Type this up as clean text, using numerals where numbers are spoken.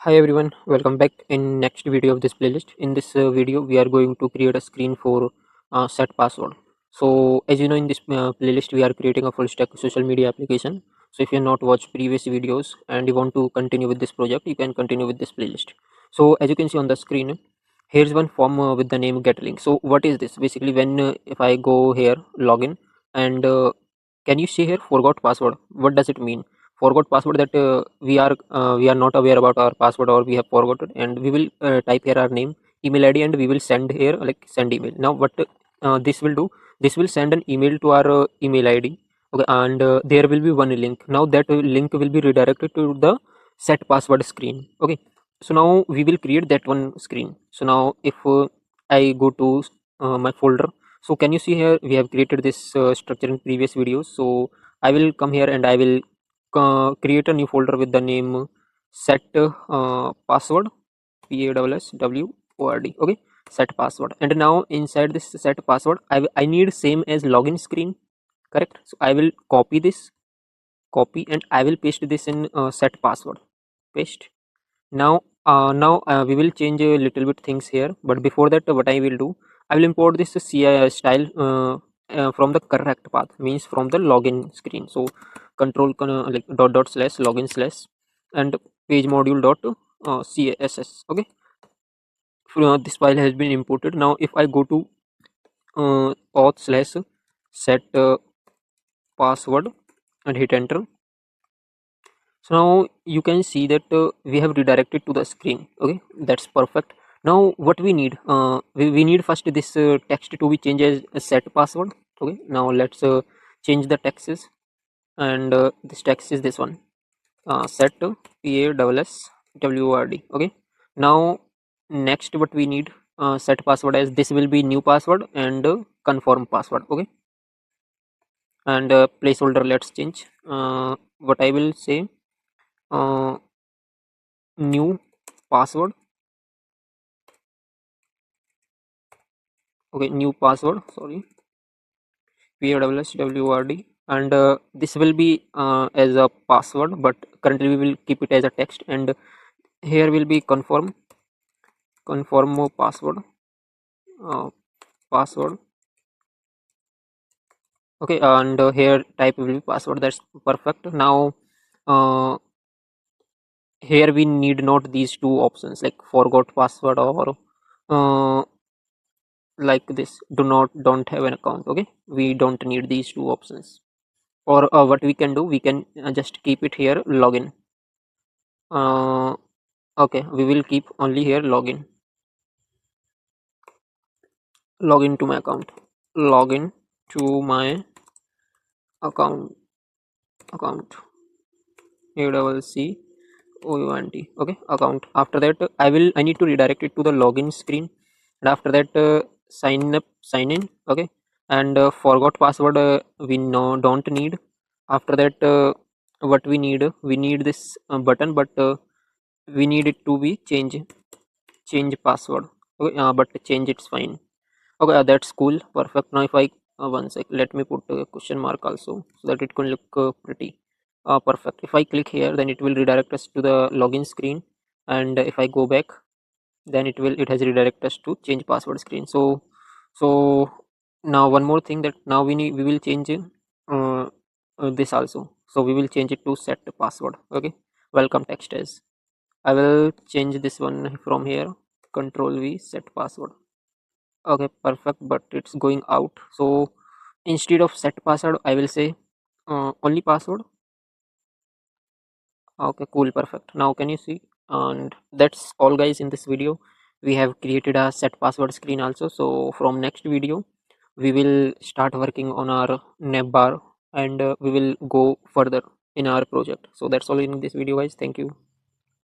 Hi everyone, welcome back in next video of this playlist. In this video, we are going to create a screen for set password. So as you know, in this playlist, we are creating a full stack social media application. So if you have not watched previous videos and you want to continue with this project, you can continue with this playlist. So as you can see on the screen, here's one form with the name get link. So what is this? Basically, when if I go here, login, and can you see here forgot password? What does it mean? Forgot password that we are not aware about our password or we have forgotten, and we will type here our name, email id, and we will send here like send email. Now what this will do, this will send an email to our email id. Okay, and there will be one link. Now that link will be redirected to the set password screen. Okay, so now we will create that one screen. So now if I go to my folder, so can you see here we have created this structure in previous videos. So I will come here and I will create a new folder with the name set password, password. Okay, set password. And now inside this set password, I need same as login screen, correct? So I will copy this, copy, and I will paste this in set password, paste. Now we will change a little bit things here, but before that, what I will do, I will import this CI style from the correct path, means from the login screen. So control like dot slash login slash and page module dot css. Okay, this file has been imported. Now if I go to auth slash set password and hit enter, so now you can see that we have redirected to the screen. Okay, that's perfect. Now what we need, we need first this text to be changed as a set password. Okay, now let's change the texts, and this text is this one, set password. Okay, now next what we need, set password as this will be new password and confirm password. Okay, and placeholder let's change, what I will say, uh, new password. Okay, new password, sorry, password, and this will be as a password, but currently we will keep it as a text, and here will be confirm password, uh, password. Okay, and here type will be password. That's perfect. Now here we need not these two options like forgot password or uh, like this don't have an account. Okay, we don't need these two options. Or what we can do, we can just keep it here login. Okay, we will keep only here login to my account, login to my account ACCOUNT. Okay, account. After that, I need to redirect it to the login screen, and after that sign in. Okay, and forgot password we no don't need. After that, what we need this button, but we need it to be change password. Okay, but change it's fine. Okay, that's cool, perfect. Now if I one sec, let me put a question mark also so that it can look pretty perfect. If I click here, then it will redirect us to the login screen, and if I go back, then it has redirected us to change password screen. So now one more thing, that now we will change this also. So we will change it to set password. Okay, welcome text as I will change this one from here, control V, set password. Okay, perfect, but it's going out. So instead of set password, I will say only password. Okay, cool, perfect. Now can you see? And that's all guys in this video. We have created a set password screen also. So from next video, we will start working on our navbar, and we will go further in our project. So that's all in this video guys. Thank you.